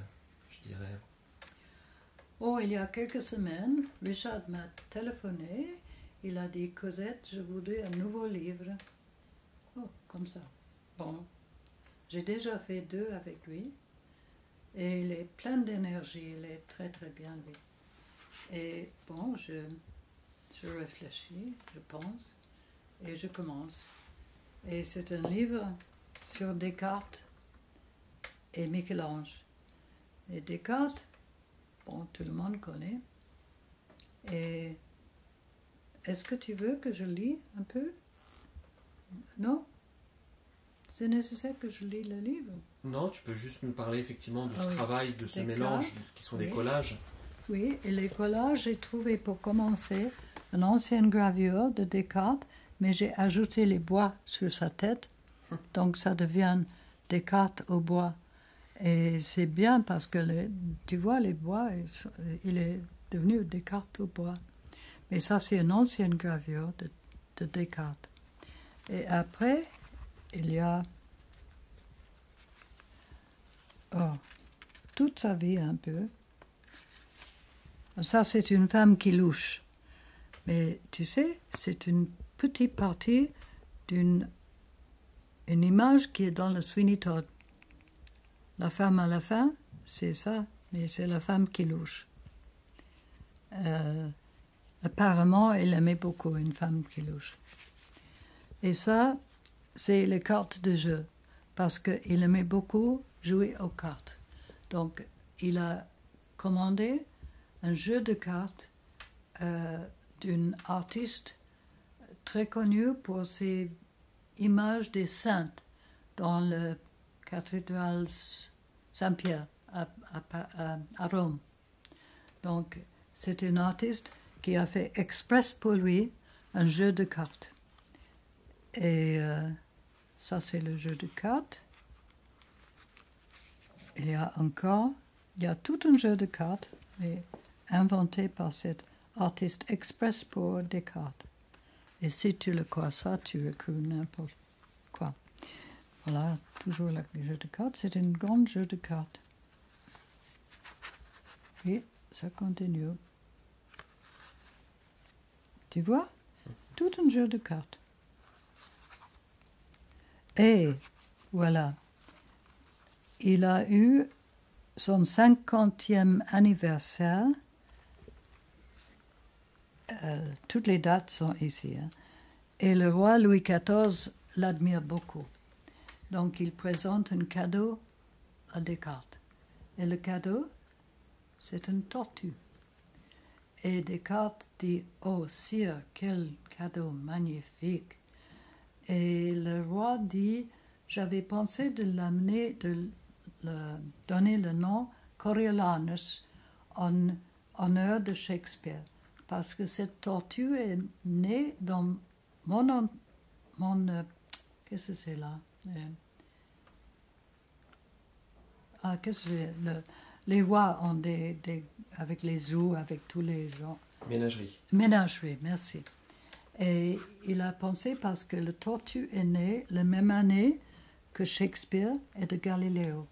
je dirais? Oh, il y a quelques semaines, Richard m'a téléphoné. Il a dit, Cosette, je voudrais un nouveau livre. Oh, comme ça. Bon, j'ai déjà fait 2 avec lui. Et il est plein d'énergie, il est très très bien lui. Et bon, je réfléchis, je pense, et je commence. Et c'est un livre sur Descartes et Michel-Ange. Et Descartes, bon, tout le monde connaît. Et est-ce que tu veux que je lis un peu? Non? C'est nécessaire que je lis le livre? Non, tu peux juste nous parler effectivement de ce oui. travail, de ce Des mélange, cartes, qui sont oui. des collages. Oui, et les collages, j'ai trouvé pour commencer une ancienne gravure de Descartes, mais j'ai ajouté les bois sur sa tête, donc ça devient Descartes au bois. Et c'est bien parce que, tu vois, les bois, il est devenu Descartes au bois. Mais ça, c'est une ancienne gravure de Descartes. Et après, il y a toute sa vie un peu. Ça, c'est une femme qui louche. Mais tu sais, c'est une petite partie une image qui est dans le Sweeney Todd. La femme à la fin, c'est ça, mais c'est la femme qui louche. Apparemment, il aimait beaucoup une femme qui louche. Et ça, c'est les cartes de jeu, parce qu'il aimait beaucoup jouer aux cartes. Donc, il a commandé un jeu de cartes d'une artiste très connue pour ses images des saintes dans la cathédrale Saint-Pierre à Rome. Donc, c'est une artiste qui a fait express pour lui un jeu de cartes. Et ça, c'est le jeu de cartes. Il y a tout un jeu de cartes, mais inventé par cette artiste express pour Descartes. Et si tu le crois ça, tu écris n'importe quoi. Voilà, toujours le jeu de cartes. C'est un grand jeu de cartes. Et ça continue. Tu vois? Tout un jeu de cartes. Et voilà. Il a eu son 50e anniversaire. Toutes les dates sont ici. Hein. Et le roi Louis XIV l'admire beaucoup. Donc il présente un cadeau à Descartes. Et le cadeau, c'est une tortue. Et Descartes dit, « Oh, sire, quel cadeau magnifique !» Et le roi dit, « J'avais pensé de l'amener, donner le nom Coriolanus en honneur de Shakespeare. Parce que cette tortue est née dans qu'est-ce que c'est là? Ah, qu'est-ce que c'est les rois ont avec les zoos, avec tous les gens. Ménagerie. Ménagerie, merci. Et il a pensé parce que le tortue est né la même année que Shakespeare et de Galiléo.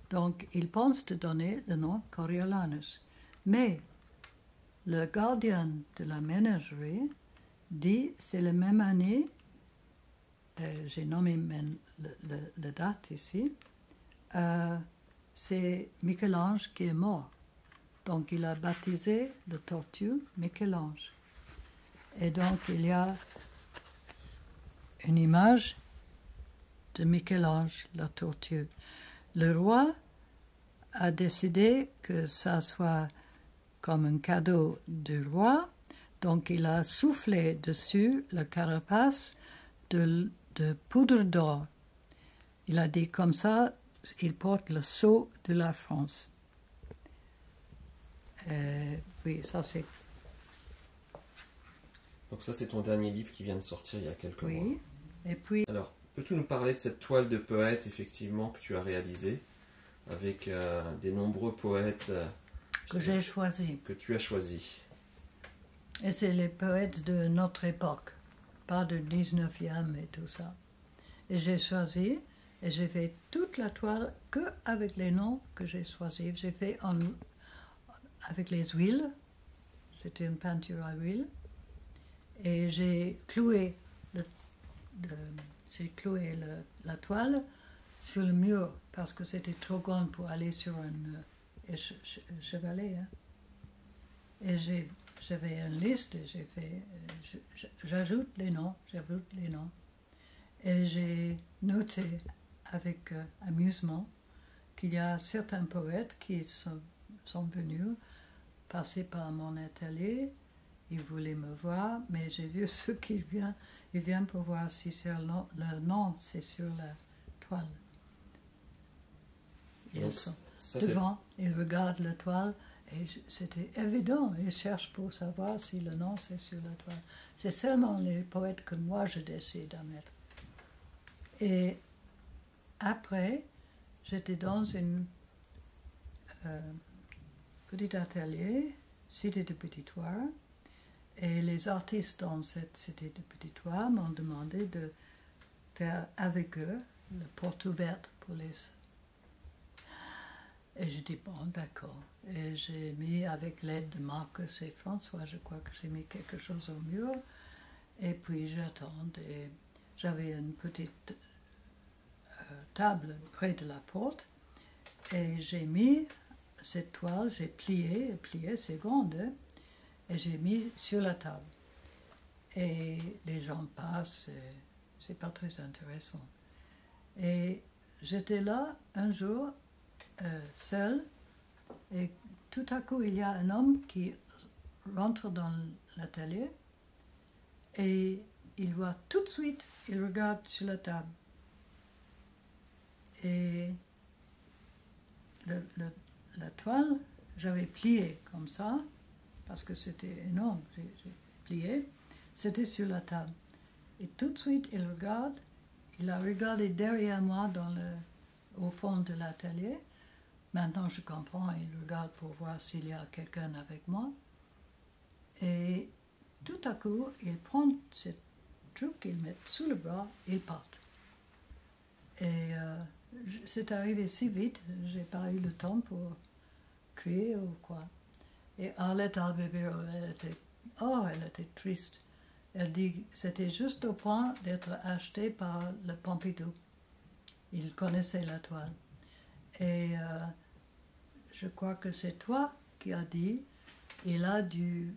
Donc, il pense de donner le nom Coriolanus. Mais le gardien de la ménagerie dit c'est la même année, j'ai nommé la date ici, c'est Michel-Ange qui est mort. Donc, il a baptisé le tortue Michel-Ange. Et donc, il y a une image de Michel-Ange, la tortue. Le roi a décidé que ça soit comme un cadeau du roi, donc il a soufflé dessus la carapace de poudre d'or. Il a dit comme ça, il porte le sceau de la France. Oui, ça c'est... Donc ça, c'est ton dernier livre qui vient de sortir il y a quelques mois. Oui, et puis... Alors, peux-tu nous parler de cette toile de poète, effectivement, que tu as réalisée, avec des nombreux poètes que j'ai choisi. que tu as choisis? Et c'est les poètes de notre époque, pas du 19e et tout ça. Et j'ai choisi, et j'ai fait toute la toile que avec les noms que j'ai choisis. J'ai fait avec les huiles, c'était une peinture à huile, et j'ai cloué, la toile sur le mur parce que c'était trop grand pour aller sur un chevalet. Hein. Et j'avais une liste et j'ai fait, j'ajoute les noms. Et j'ai noté avec amusement qu'il y a certains poètes qui sont venus passer par mon atelier. Ils voulaient me voir, mais j'ai vu ceux qui viennent pour voir si leur nom c'est sur la toile. Ils sont devant, ils regardent la toile et c'était évident. Ils cherchent pour savoir si le nom c'est sur la toile. C'est seulement les poètes que moi je décide à mettre. Et après, j'étais dans un petit atelier, cité de Petit-Thouars, et les artistes dans cette cité de Petit-Thouars m'ont demandé de faire avec eux la porte ouverte pour les... Et je dis bon, d'accord. Et j'ai mis, avec l'aide de Marcus et François, je crois que j'ai mis quelque chose au mur. Et puis j'attends. Et j'avais une petite table près de la porte. Et j'ai mis cette toile, j'ai plié, c'est grande, hein, et j'ai mis sur la table. Et les gens passent, c'est pas très intéressant. Et j'étais là un jour, seul, et tout à coup il y a un homme qui rentre dans l'atelier et il voit tout de suite, il regarde sur la table. Et la toile, j'avais plié comme ça, parce que c'était énorme, j'ai plié, c'était sur la table. Et tout de suite, il regarde, il a regardé derrière moi au fond de l'atelier. Maintenant, je comprends, il regarde pour voir s'il y a quelqu'un avec moi. Et tout à coup, il prend ce truc qu'il met sous le bras, il part. Et c'est arrivé si vite, j'ai pas eu le temps pour crier ou quoi. Et Arlette Albébéro, elle était triste. Elle dit c'était juste au point d'être acheté par le Pompidou. Il connaissait la toile. Et je crois que c'est toi qui as dit, il a dû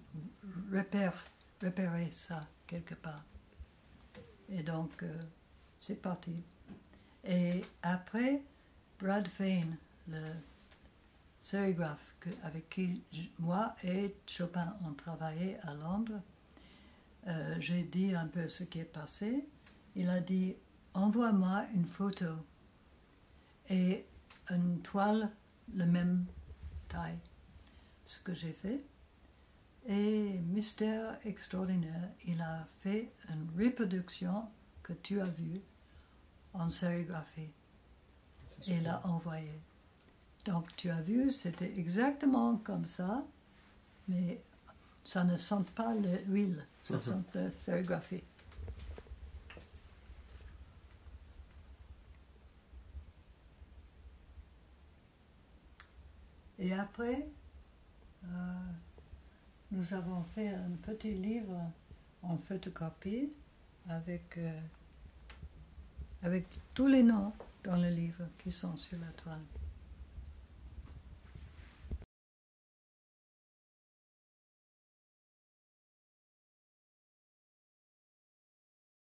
repérer ça quelque part. Et donc, c'est parti. Et après, Brad Fane, le sérigraphe avec qui moi et Chopin ont travaillé à Londres, j'ai dit un peu ce qui est passé. Il a dit, envoie-moi une photo et une toile la même taille. Ce que j'ai fait. Et mystère extraordinaire, il a fait une reproduction que tu as vue en sérigraphie. Et l'a envoyée. Donc tu as vu, c'était exactement comme ça, mais ça ne sent pas l'huile, ça sent la sérigraphie. Et après, nous avons fait un petit livre en photocopie avec tous les noms dans le livre qui sont sur la toile.